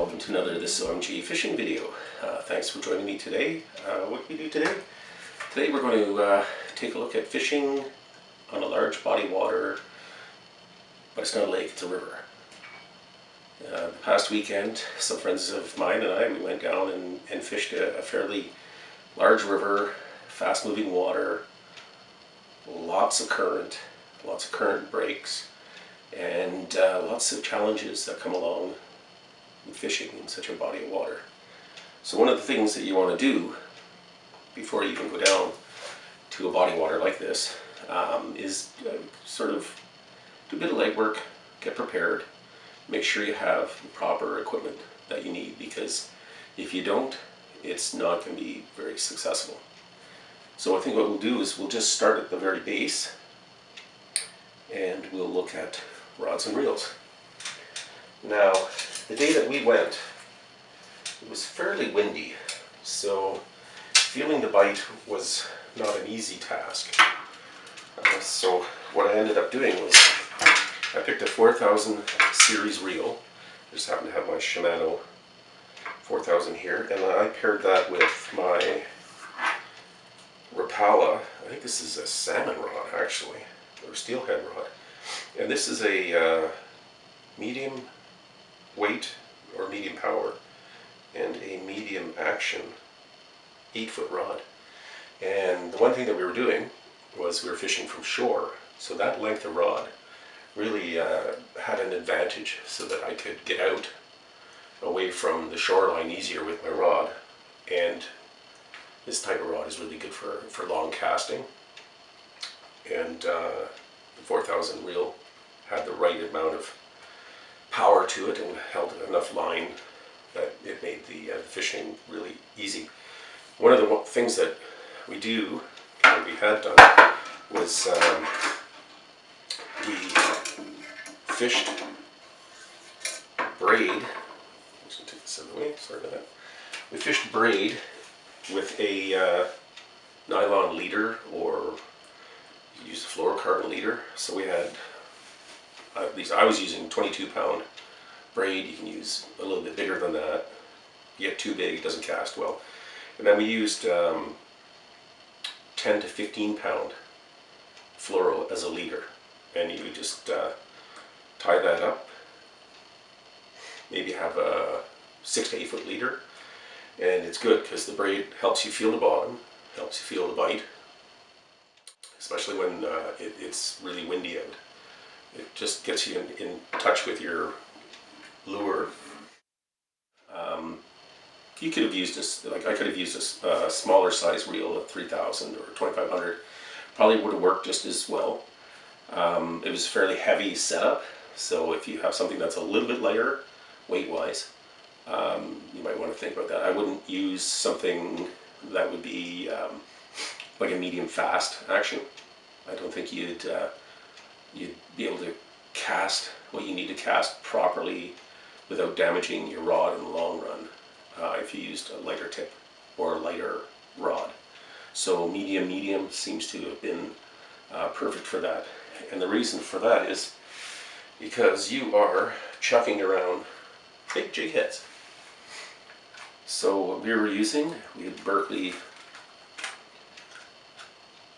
welcome to another This is OMG fishing video. Thanks for joining me today. What do we do today? Today we're going to take a look at fishing on a large body of water, but it's not a lake, it's a river. The past weekend, some friends of mine and I, we went down and fished a fairly large river, fast moving water, lots of current breaks, and lots of challenges that come along with fishing in such a body of water. So one of the things that you want to do before you even go down to a body of water like this is sort of do a bit of legwork, get prepared, make sure you have the proper equipment that you need, because if you don't, it's not going to be very successful. So I think what we'll do is we'll just start at the very base and we'll look at rods and reels. Now, the day that we went, it was fairly windy, so feeling the bite was not an easy task. So what I ended up doing was I picked a 4000 series reel. I just happen to have my Shimano 4000 here, and I paired that with my Rapala. I think this is a salmon rod actually, or steelhead rod. And this is a medium weight or medium power and a medium action 8-foot rod. And the one thing that we were doing was we were fishing from shore, so that length of rod really had an advantage, so that I could get out away from the shoreline easier with my rod. And this type of rod is really good for long casting, and the 4000 reel had the right amount of power to it and held enough line that it made the fishing really easy. One of the things that we do, that we had done, was we fished braid. I'm just going to take this out of the way, sorry about that. We fished braid with a nylon leader, or you use a fluorocarbon leader. So we had, at least I was using 22-pound braid. You can use a little bit bigger than that. You get too big, it doesn't cast well. And then we used 10 to 15-pound fluoro as a leader, and you just tie that up. Maybe have a 6 to 8 foot leader, and it's good because the braid helps you feel the bottom, helps you feel the bite, especially when it's really windy out. It just gets you in touch with your lure. You could have used this, like I could have used a smaller size reel, a 3000 or 2500. Probably would have worked just as well. It was a fairly heavy setup, so if you have something that's a little bit lighter weight-wise, you might want to think about that. I wouldn't use something that would be like a medium fast action. I don't think you'd be able to cast what you need to cast properly without damaging your rod in the long run if you used a lighter tip or a lighter rod. So medium seems to have been perfect for that. And the reason for that is because you are chucking around big jig heads. So what we were using, we had Berkeley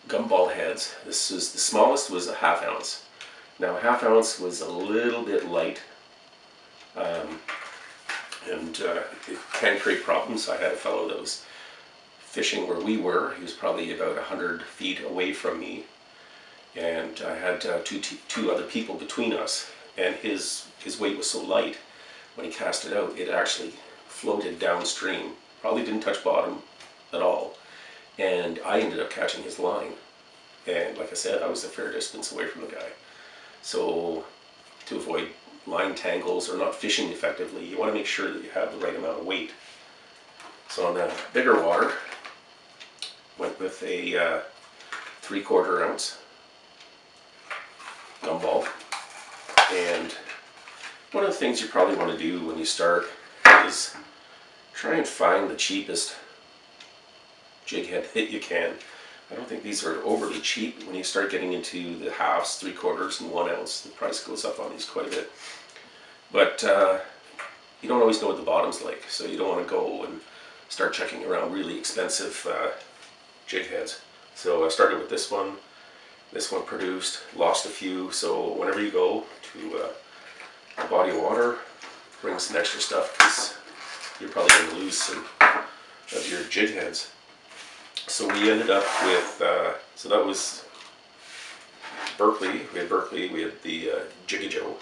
gumball heads. This was, the smallest was a 1/2 ounce. Now a 1/2 ounce was a little bit light, and it can create problems. I had a fellow that was fishing where we were. He was probably about 100 feet away from me, and I had two other people between us, and his weight was so light, when he cast it out, it actually floated downstream, probably didn't touch bottom at all, and I ended up catching his line. And like I said, I was a fair distance away from the guy. So to avoid line tangles or not fishing effectively, you want to make sure that you have the right amount of weight. So on the bigger water, went with a 3/4 ounce gumball. And one of the things you probably want to do when you start is try and find the cheapest jig head that you can. I don't think these are overly cheap. When you start getting into the halves, 3/4, and 1 ounce, the price goes up on these quite a bit. But you don't always know what the bottom's like, so you don't want to go and start checking around really expensive jig heads. So I started with this one. This one produced, lost a few, so whenever you go to a body of water, bring some extra stuff, because you're probably going to lose some of your jig heads. So we ended up with, so that was Berkeley. We had Berkeley, we had the Jiggy Joe,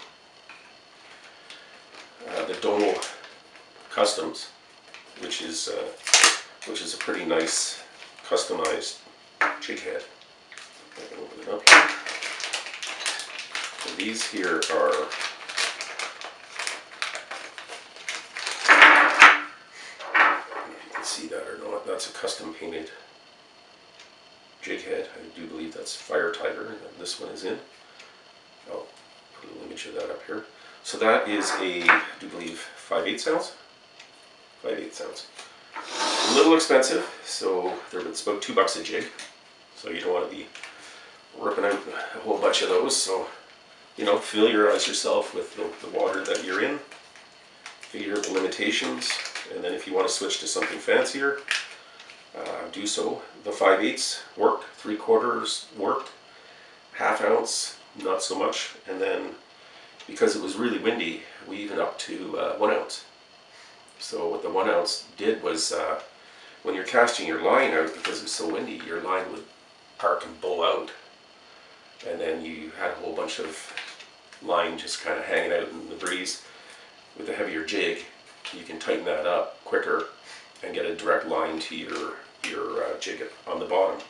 the Dono Customs, which is a pretty nice customized jig head. I can open it up here. And these here are see that or not, that's a custom painted jig head. I do believe that's Fire Tiger, and this one is in. I'll put a little image of that up here. So that is I do believe 5/8 ounce. 5/8 ounce. A little expensive, so it's about $2 a jig. So you don't want to be ripping out a whole bunch of those. So, you know, familiarize yourself with the water that you're in. Figure out the limitations. And then if you want to switch to something fancier, do so. The 5/8 worked, 3/4 worked, 1/2 ounce, not so much. And then because it was really windy, we even up to 1 ounce. So what the 1 ounce did was when you're casting your line out, because it's so windy, your line would arc and bow out. And then you had a whole bunch of line just kind of hanging out in the breeze. With a heavier jig, you can tighten that up quicker and get a direct line to your jig on the bottom.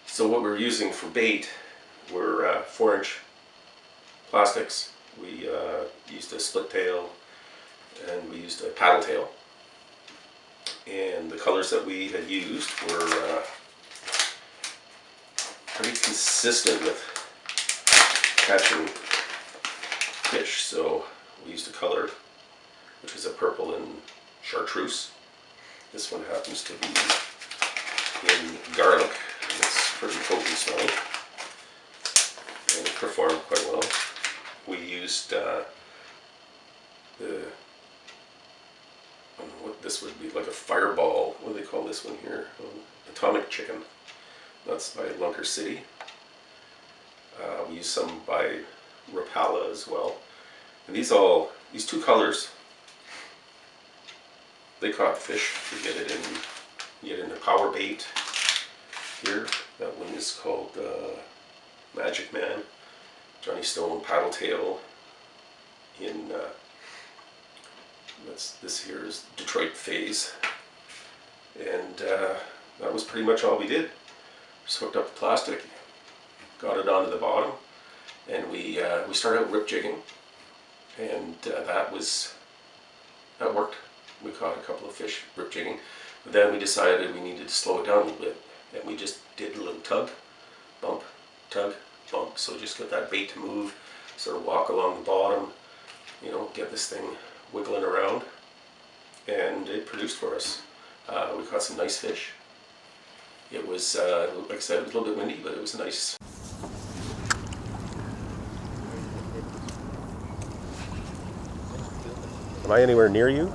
So what we're using for bait were 4-inch plastics. We used a split tail and we used a paddle tail. And the colors that we had used were pretty consistent with catching fish. So we used a color which is a purple and chartreuse. This one happens to be in garlic, and it's pretty potent smelling, and it performed quite well. We used what this would be, like a fireball, what do they call this one here? Atomic chicken. That's by Lunker City. We used some by Rapala as well. And these two colors, they caught fish. You get in the power bait here. That one is called Magic Man. Johnny Stone paddle tail. In this here is Detroit Phase, and that was pretty much all we did. Just hooked up the plastic, got it onto the bottom, and we started out rip jigging, and that worked. We caught a couple of fish rip jigging, but then we decided we needed to slow it down a little bit, and we just did a little tug, bump, tug, bump. So just get that bait to move, sort of walk along the bottom, you know, get this thing wiggling around, and it produced for us. We caught some nice fish. It was, like I said, it was a little bit windy, but it was nice. Am I anywhere near you?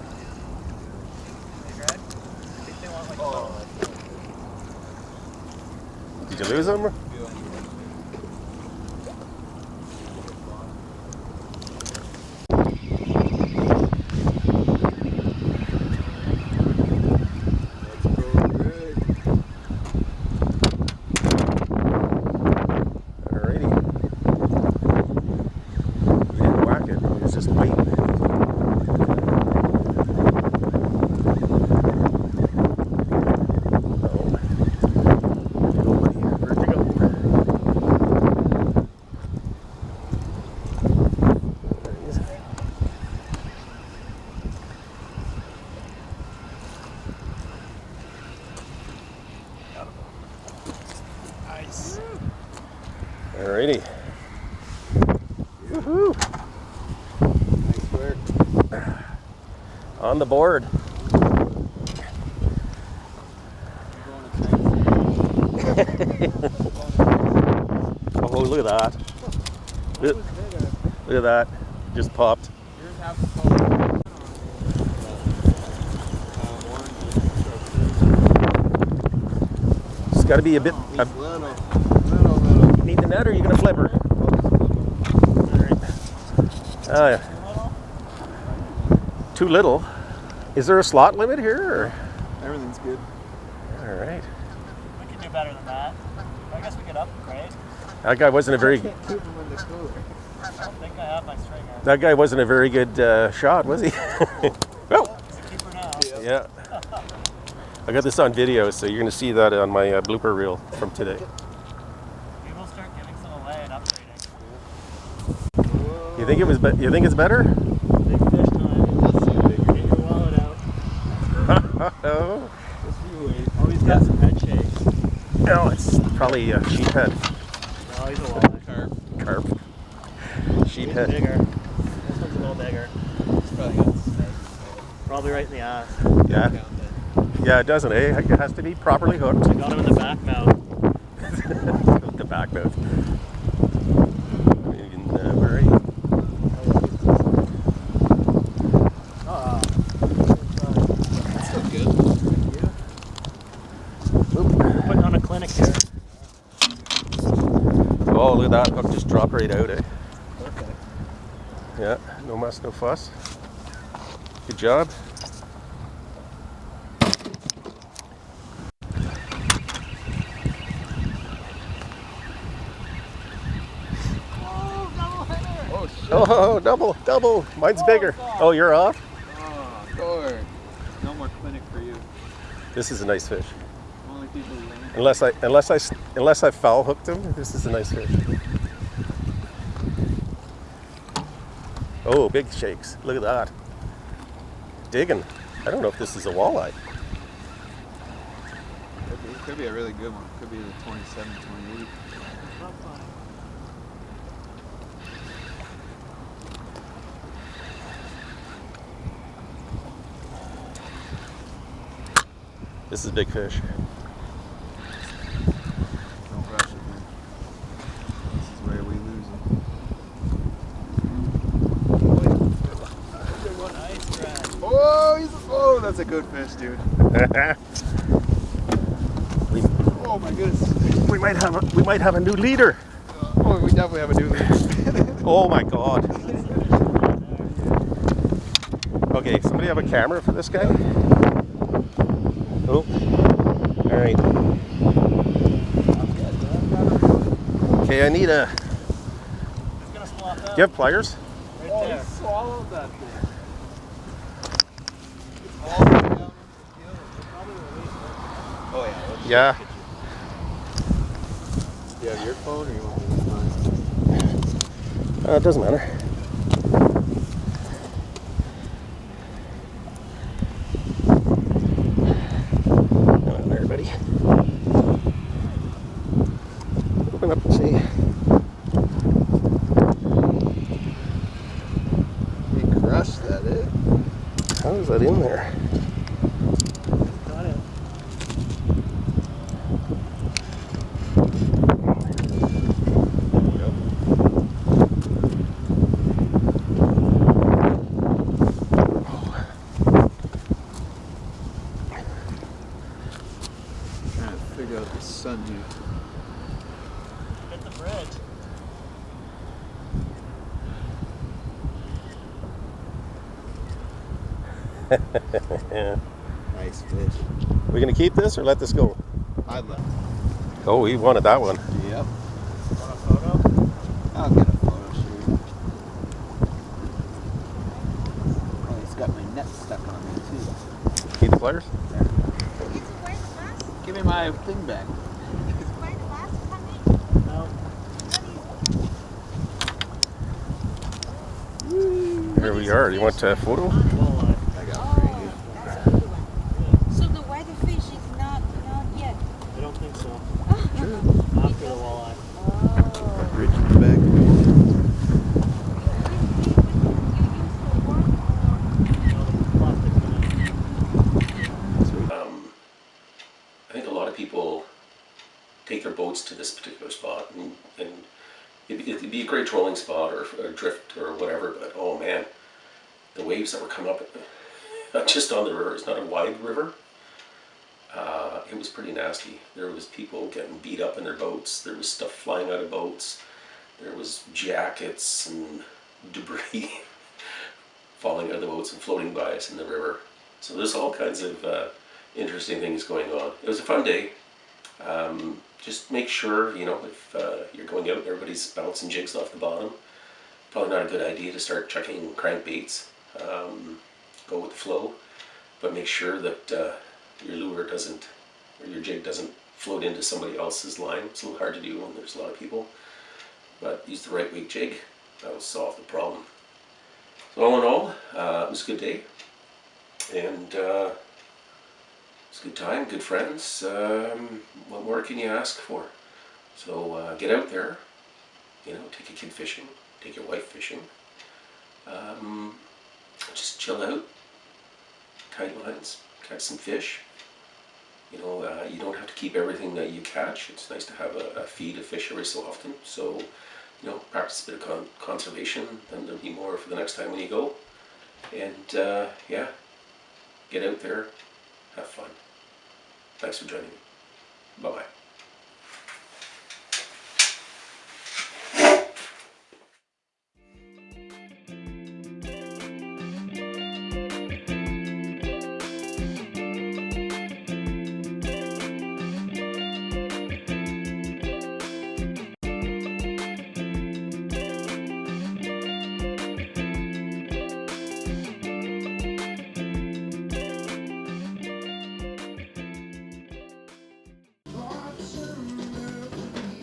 Did you lose them? Alrighty. Woohoo! Nice work. On the board. Oh, look at that. Look at that. Just popped. Yours have got to be a bit. Little. Need the net, or are you gonna flip her? All right. Too little. Is there a slot limit here? Or? Everything's good. All right. We could do better than that. I guess we could upgrade. That guy wasn't a very. I can't keep them in the cooler. I don't think I have my stringer. That guy wasn't a very good shot, was he? Oh. He's a keeper now. Yeah. I got this on video, so you're gonna see that on my blooper reel from today. We will start giving some away and upgrading. You think it was? You think it's better? Big fish time. Let's see bigger. Get your wallet out. Oh. Oh, he's got some head shakes. No, it's probably a sheephead. No, he's a walleye. Carp. He's Sheephead. bigger. This one's a little bigger. It's probably got snake. Probably right in the ass. Yeah. Yeah, it doesn't, eh? It has to be properly hooked. I got him in the back mouth. The back mouth. Where are you? That's still good. We're putting on a clinic here. Oh, look at that hook just dropped right out, eh? Okay. Yeah, no muss, no fuss. Good job. Oh, double. Mine's bigger. Oh, you're off? Oh, Gord. No more clinic for you. This is a nice fish. Only people who land. Unless I foul hooked him, this is a nice fish. Oh, big shakes. Look at that. Digging. I don't know if this is a walleye. Could be a really good one. Could be the 27, 28. This is a big fish. Don't rush it, man. This is where we lose it. Oh, that's a good fish, dude. Oh my goodness. We might have a new leader. Oh, we definitely have a new leader. Oh my God. Okay, somebody have a camera for this guy? Oh, all right. Okay, I need a. He's gonna slop out. Do you have pliers? Right Oh, there. he swallowed that thing. It's all the way down into the gill. Oh yeah. Yeah. Do you have your phone or you want me to use mine? It doesn't matter. Come on there, buddy. Open up and see. He crushed that, eh? How is that in there? Got it. Trying to figure out the sun here. Hit the bridge. Nice fish. We gonna keep this or let this go? I'd love. Oh, he wanted that one. Yep. Want a photo? I'll get a photo shoot. Oh, he's got my net stuck on me too. Keep the pliers? Give me my thing back. No. Here we are. Do you want a photo? Walleye. I got it right here. So the weather fish is not yet. I don't think so. True. After the walleye. Reach in the back. I think a lot of people take their boats to this particular spot, and it'd be a great trolling spot or drift or whatever, but oh man, the waves that were coming up, not just on the river, it's not a wide river, It was pretty nasty. There was people getting beat up in their boats. There was stuff flying out of boats. There was jackets and debris falling out of the boats and floating by us in the river. So there's all kinds of interesting things going on. It was a fun day. Just make sure, you know, if you're going out and everybody's bouncing jigs off the bottom, probably not a good idea to start chucking crankbaits. Go with the flow, but make sure that your lure doesn't, or your jig doesn't float into somebody else's line. It's a little hard to do when there's a lot of people, but use the right weight jig. That will solve the problem. So all in all, it was a good day, and it was a good time, good friends. What more can you ask for? So get out there, you know, take a kid fishing, take your wife fishing. Just chill out, tight lines, catch some fish. You know, you don't have to keep everything that you catch. It's nice to have a feed of fish every so often. So, you know, practice a bit of conservation, then there'll be more for the next time when you go. And yeah, get out there, have fun. Thanks for joining me. Bye-bye.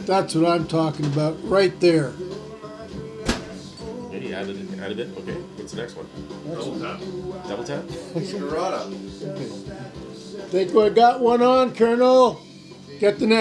That's what I'm talking about, right there. Okay, you added it. Okay, what's the next one? Double tap. Think we got one on, Colonel? Get the next.